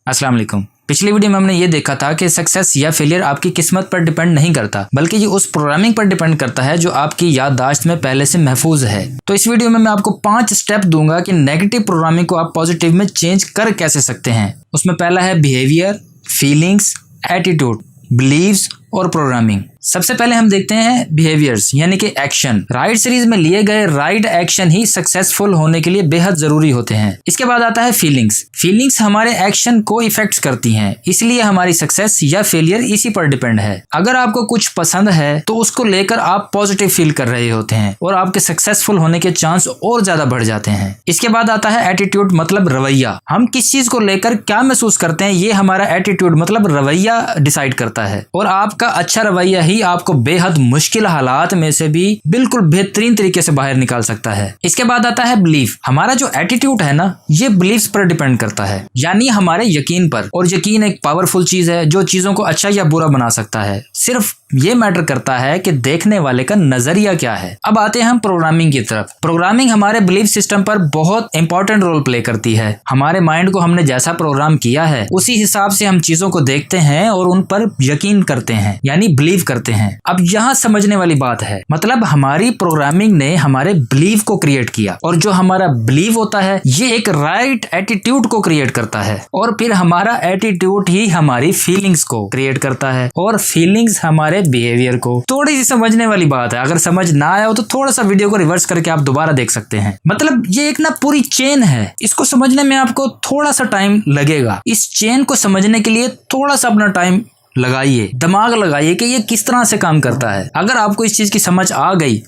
अस्सलाम वालेकुम। पिछली वीडियो में हमने ये देखा था कि सक्सेस या फेलियर आपकी किस्मत पर डिपेंड नहीं करता, बल्कि ये उस प्रोग्रामिंग पर डिपेंड करता है जो आपकी याददाश्त में पहले से महफूज है। तो इस वीडियो में मैं आपको 5 स्टेप दूंगा कि नेगेटिव प्रोग्रामिंग को आप पॉजिटिव में चेंज कर कैसे सकते हैं। उसमें पहला है बिहेवियर, फीलिंग्स, एटीट्यूड, बिलीव्स और प्रोग्रामिंग। सबसे पहले हम देखते हैं बिहेवियर्स यानी कि एक्शन। राइट सीरीज में लिए गए राइट एक्शन ही सक्सेसफुल होने के लिए बेहद जरूरी होते हैं। इसके बाद आता है फीलिंग्स। फीलिंग्स हमारे एक्शन को इफेक्ट करती हैं, इसलिए हमारी सक्सेस या फेलियर इसी पर डिपेंड है। अगर आपको कुछ पसंद है तो उसको लेकर आप पॉजिटिव फील कर रहे होते हैं और आपके सक्सेसफुल होने के चांस और ज्यादा बढ़ जाते हैं। इसके बाद आता है एटीट्यूड मतलब रवैया। हम किस चीज को लेकर क्या महसूस करते हैं ये हमारा एटीट्यूड मतलब रवैया डिसाइड करता है, और आपका अच्छा रवैया ही आपको बेहद मुश्किल हालात में से भी बिल्कुल बेहतरीन तरीके से बाहर निकाल सकता है। इसके बाद आता है बिलीफ। हमारा जो एटीट्यूड है ना, ये बिलीफ्स पर डिपेंड करता है, यानी हमारे यकीन पर। और यकीन एक पावरफुल चीज है जो चीजों को अच्छा या बुरा बना सकता है। सिर्फ ये मैटर करता है कि देखने वाले का नजरिया क्या है। अब आते हैं हम प्रोग्रामिंग की तरफ। प्रोग्रामिंग हमारे बिलीफ सिस्टम पर बहुत इंपॉर्टेंट रोल प्ले करती है। हमारे माइंड को हमने जैसा प्रोग्राम किया है उसी हिसाब से हम चीजों को देखते हैं और उन पर यकीन करते हैं, यानी बिलीव करते हैं। अब यहाँ समझने वाली बात है, मतलब हमारी प्रोग्रामिंग ने हमारे बिलीव को क्रिएट किया, और जो हमारा बिलीव होता है ये एक राइट एटीट्यूड को क्रिएट करता है, और फिर हमारा एटीट्यूड ही हमारी फीलिंग्स को क्रिएट करता है, और फीलिंग्स हमारे बिहेवियर को। थोड़ी सी समझने वाली बात है, अगर समझ ना आया हो तो थोड़ा सा वीडियो को रिवर्स करके आप दोबारा देख सकते हैं। मतलब ये एक ना पूरी चेन है, इसको समझने में आपको थोड़ा सा टाइम लगेगा। इस चेन को समझने के लिए थोड़ा सा अपना टाइम लगाइए, दिमाग लगाइए कि ये किस तरह से काम करता है। अगर आपको इस चीज की समझ आ गई,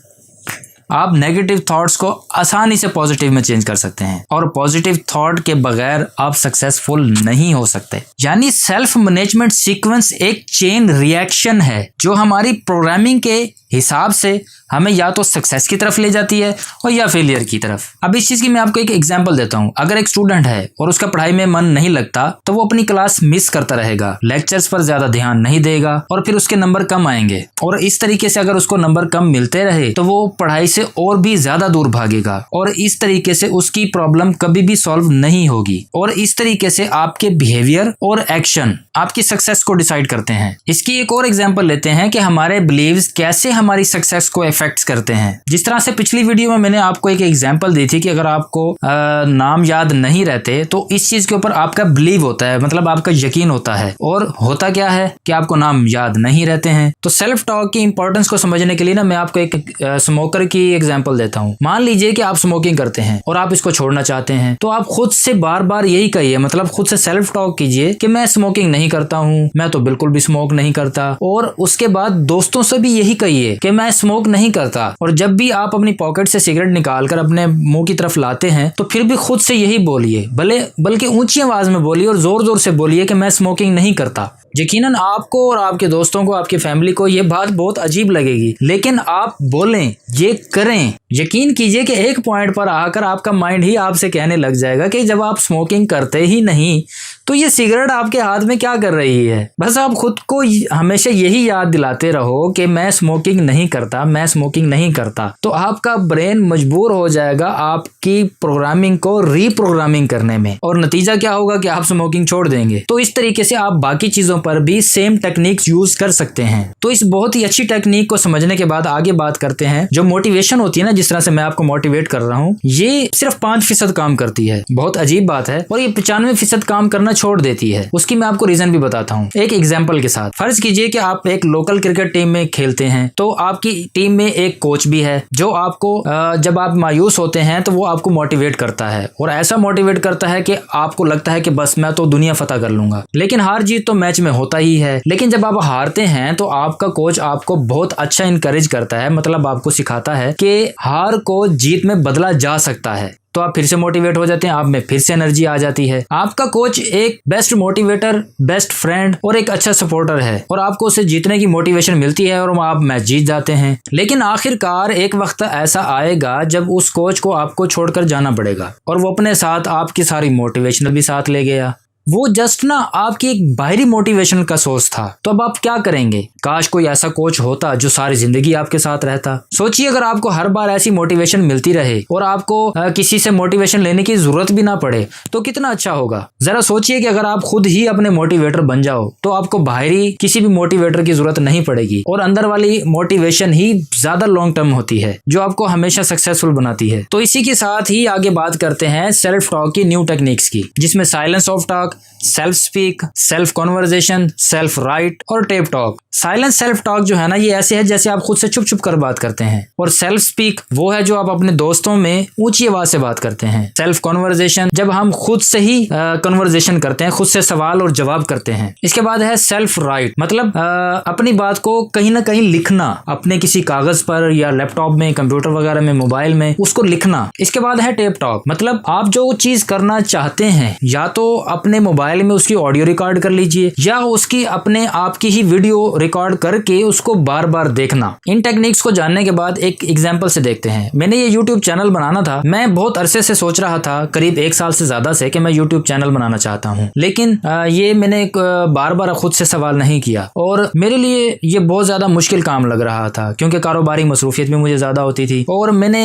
आप नेगेटिव थॉट्स को आसानी से पॉजिटिव में चेंज कर सकते हैं, और पॉजिटिव थॉट के बगैर आप सक्सेसफुल नहीं हो सकते। यानी सेल्फ मैनेजमेंट सीक्वेंस एक चेन रिएक्शन है जो हमारी प्रोग्रामिंग के हिसाब से हमें या तो सक्सेस की तरफ ले जाती है और या फेलियर की तरफ। अब इस चीज की मैं आपको एक एग्जांपल देता हूँ। अगर एक स्टूडेंट है और उसका पढ़ाई में मन नहीं लगता तो वो अपनी क्लास मिस करता रहेगा, लेक्चर्स पर ज्यादा ध्यान नहीं देगा, और फिर उसके नंबर कम आएंगे। और इस तरीके से अगर उसको नंबर कम मिलते रहे तो वो पढ़ाई से और भी ज्यादा दूर भागेगा, और इस तरीके से उसकी प्रॉब्लम कभी भी सॉल्व नहीं होगी। और इस तरीके से आपके बिहेवियर और एक्शन आपकी सक्सेस को डिसाइड करते हैं। इसकी एक और एग्जांपल लेते हैं कि हमारे बिलीव्स कैसे हमारी सक्सेस को इफेक्ट करते हैं। जिस तरह से पिछली वीडियो में मैंने आपको एक एग्जांपल दी थी कि अगर आपको नाम याद नहीं रहते तो इस चीज के ऊपर आपका बिलीव होता है, मतलब आपका यकीन होता है, और होता क्या है कि आपको नाम याद नहीं रहते हैं। तो सेल्फ टॉक की इंपॉर्टेंस को समझने के लिए ना मैं आपको एक स्मोकर की एग्जांपल देता हूँ। मान लीजिए कि आप स्मोकिंग करते हैं और आप इसको छोड़ना चाहते हैं, तो आप खुद से बार बार यही कहिए, मतलब खुद से सेल्फ टॉक कीजिए कि मैं स्मोकिंग नहीं करता हूँ, मैं तो बिल्कुल भी स्मोक नहीं करता। और उसके बाद दोस्तों से भी यही कहिए कि मैं स्मोक नहीं करता। और जब भी आप अपनी पॉकेट से सिगरेट निकालकर अपने मुंह की तरफ लाते हैं तो फिर भी खुद से यही बोलिए, बल्कि ऊंची आवाज में बोलिए और जोर जोर से बोलिए कि मैं स्मोकिंग नहीं करता। यकीनन आपको और आपके दोस्तों को, आपकी फैमिली को ये बात बहुत अजीब लगेगी, लेकिन आप बोलें, ये करें। यकीन कीजिए कि एक पॉइंट पर आकर आपका माइंड ही आपसे कहने लग जाएगा कि जब आप स्मोकिंग करते ही नहीं तो ये सिगरेट आपके हाथ में क्या कर रही है। बस आप खुद को हमेशा यही याद दिलाते रहो कि मैं स्मोकिंग नहीं करता, मैं स्मोकिंग नहीं करता, तो आपका ब्रेन मजबूर हो जाएगा आपकी प्रोग्रामिंग को रीप्रोग्रामिंग करने में, और नतीजा क्या होगा कि आप स्मोकिंग छोड़ देंगे। तो इस तरीके से आप बाकी चीजों पर भी सेम टेक्निक्स यूज कर सकते हैं। तो इस बहुत ही अच्छी टेक्निक को समझने के बाद आगे बात करते हैं। जो मोटिवेशन होती है ना, जिस तरह से मैं आपको मोटिवेट कर रहा हूँ, ये सिर्फ 5% काम करती है। बहुत अजीब बात है, और ये 95% काम करना छोड़ देती है। उसकी मैं आपको रीजन भी बताता हूँ एक एग्जांपल के साथ। फर्ज कीजिए कि आप एक लोकल क्रिकेट टीम में खेलते हैं, तो आपकी टीम में एक कोच भी है जो आपको जब आप मायूस होते हैं तो वो आपको मोटिवेट करता है, और ऐसा मोटिवेट करता है कि आपको लगता है कि बस मैं तो दुनिया फतह कर लूंगा। लेकिन हार जीत तो मैच में होता ही है, लेकिन जब आप हारते हैं तो आपका कोच आपको बहुत अच्छा इनकरेज करता है, मतलब आपको सिखाता है कि हार को जीत में बदला जा सकता है। तो आप फिर से मोटिवेट हो जाते हैं, आप में फिर से एनर्जी आ जाती है। आपका कोच एक बेस्ट मोटिवेटर, बेस्ट फ्रेंड और एक अच्छा सपोर्टर है, और आपको उससे जीतने की मोटिवेशन मिलती है और आप मैच जीत जाते हैं। लेकिन आखिरकार एक वक्त ऐसा आएगा जब उस कोच को आपको छोड़कर जाना पड़ेगा, और वो अपने साथ आपकी सारी मोटिवेशन भी साथ ले गया। वो जस्ट ना आपकी एक बाहरी मोटिवेशन का सोर्स था। तो अब आप क्या करेंगे? काश कोई ऐसा कोच होता जो सारी जिंदगी आपके साथ रहता। सोचिए अगर आपको हर बार ऐसी मोटिवेशन मिलती रहे और आपको किसी से मोटिवेशन लेने की जरूरत भी ना पड़े तो कितना अच्छा होगा। जरा सोचिए कि अगर आप खुद ही अपने मोटिवेटर बन जाओ तो आपको बाहरी किसी भी मोटिवेटर की जरूरत नहीं पड़ेगी और अंदर वाली मोटिवेशन ही ज्यादा लॉन्ग टर्म होती है जो आपको हमेशा सक्सेसफुल बनाती है। तो इसी के साथ ही आगे बात करते हैं सेल्फ टॉक की न्यू टेक्निक्स की, जिसमें silence of talk, self speak, self conversation, self write और tape talk. Silence self talk जो है ना, ये ऐसे है जैसे आप खुद से चुप चुप कर बात करते हैं, और सेल्फ स्पीक वो है जो आप अपने दोस्तों में ऊंची आवाज से बात करते हैं। सेल्फ कॉन्वर्जेशन जब हम खुद से ही कॉन्वर्जेशन करते हैं, खुद से सवाल और जवाब करते हैं। इसके बाद है सेल्फ राइट, मतलब अपनी बात को कहीं ना कहीं लिखना, अपने किसी कागज पर या लैपटॉप में, कंप्यूटर वगैरह में, मोबाइल में उसको लिखना। इसके बाद है टेप टॉक, मतलब आप जो चीज करना चाहते हैं या तो अपने मोबाइल में उसकी ऑडियो रिकॉर्ड कर लीजिए या उसकी अपने आप की ही वीडियो रिकॉर्ड करके उसको बार बार देखना। इन टेक्निक्स को जानने के बाद एक एग्जांपल से देखते हैं। मैंने ये यूट्यूब चैनल बनाना था, मैं बहुत अरसे से सोच रहा था, करीब 1 साल से ज्यादा से, कि मैं यूट्यूब चैनल बनाना चाहता हूँ, लेकिन ये मैंने बार बार खुद से सवाल नहीं किया और मेरे लिए ये बहुत ज्यादा मुश्किल काम लग रहा था क्योंकि कारोबारी मसरूफियत भी मुझे ज्यादा होती थी। और मैंने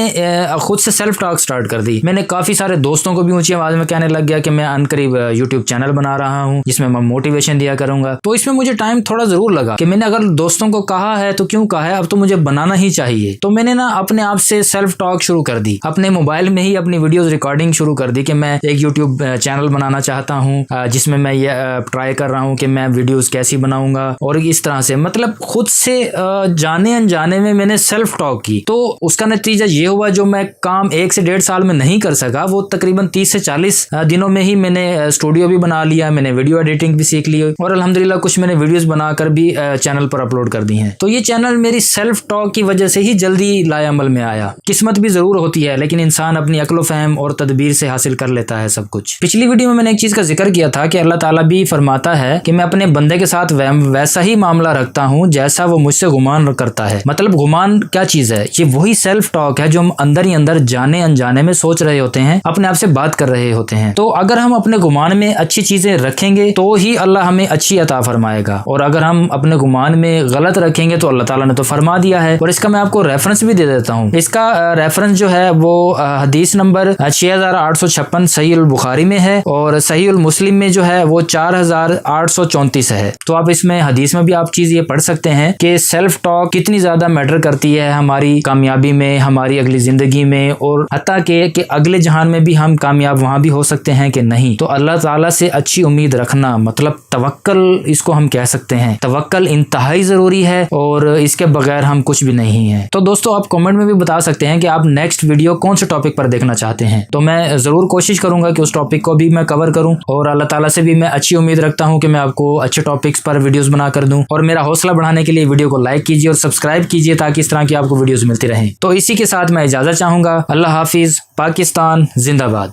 खुद से सेल्फ टॉक स्टार्ट कर दी। मैंने काफी सारे दोस्तों को भी ऊंची आवाज में कहने लग गया कि मैं अनकरीब यूट्यूब चैनल बना रहा हूँ जिसमें मैं मोटिवेशन दिया करूंगा। तो इसमें मुझे टाइम थोड़ा जरूर लगा कि मैंने अगर दोस्तों को कहा है तो क्यों कहा है, अब तो मुझे बनाना ही चाहिए। तो मैंने ना अपने आप से सेल्फ टॉक शुरू कर दी, अपने मोबाइल में ही अपनी वीडियोस रिकॉर्डिंग शुरू कर दी कि मैं एक यूट्यूब चैनल बनाना चाहता हूँ जिसमें मैं ये ट्राई कर रहा हूँ कि मैं वीडियोस कैसी बनाऊंगा। और इस तरह से मतलब खुद से जाने अनजाने में मैंने सेल्फ टॉक की। तो उसका नतीजा ये हुआ, जो मैं काम 1 से 1.5 साल में नहीं कर सका वो तकरीबन 30 से 40 दिनों में ही मैंने स्टूडियो भी बना लिया, मैंने वीडियो एडिटिंग भी सीख ली और अल्हम्दुलिल्लाह कुछ मैंने वीडियोस बनाकर भी चैनल पर अपलोड कर दी हैं। तो ये चैनल मेरी सेल्फ टॉक की वजह से ही जल्दी लाए अमल में आया। किस्मत भी जरूर होती है लेकिन इंसान अपनी अक्ल फहम और तदबीर से हासिल कर लेता है सब कुछ। पिछली वीडियो में मैंने एक चीज का जिक्र किया था कि अल्लाह ताला भी फरमाता है कि मैं अपने बंदे के साथ वैसा ही मामला रखता हूँ जैसा वो मुझसे गुमान करता है। मतलब गुमान क्या चीज है? ये वही सेल्फ टॉक है जो हम अंदर ही अंदर जाने अनजाने में सोच रहे होते हैं, अपने आप से बात कर रहे होते हैं। तो अगर हम अपने गुमान में अच्छी चीजें रखेंगे तो ही अल्लाह हमें अच्छी अता फरमाएगा, और अगर हम अपने गुमान में गलत रखेंगे तो अल्लाह ताला ने तो फरमा दिया है। और इसका मैं आपको रेफरेंस भी दे देता हूँ। इसका रेफरेंस जो है वो हदीस नंबर 6856 सही अल बुखारी में है और सही अल मुस्लिम में जो है वो 4834 है। तो आप इसमें हदीस में भी आप चीज ये पढ़ सकते हैं कि सेल्फ टॉक कितनी ज्यादा मैटर करती है हमारी कामयाबी में, हमारी अगली जिंदगी में, और हत्ता कि अगले जहान में भी हम कामयाब वहां भी हो सकते हैं कि नहीं। तो अल्लाह ताला से अच्छी उम्मीद रखना, मतलब तवक्कल इसको हम कह सकते हैं। तवक्कल इंतहाई जरूरी है और इसके बगैर हम कुछ भी नहीं है। तो दोस्तों आप कमेंट में भी बता सकते हैं कि आप नेक्स्ट वीडियो कौन से टॉपिक पर देखना चाहते हैं, तो मैं जरूर कोशिश करूंगा कि उस टॉपिक को भी मैं कवर करूं। और अल्लाह ताला से भी मैं अच्छी उम्मीद रखता हूं कि मैं आपको अच्छे टॉपिक्स पर वीडियोस बना कर दूं। और मेरा हौसला बढ़ाने के लिए वीडियो को लाइक कीजिए और सब्सक्राइब कीजिए ताकि इस तरह की आपको वीडियोस मिलती रहें। तो इसी के साथ मैं इजाजत चाहूंगा। अल्लाह हाफिज, पाकिस्तान जिंदाबाद।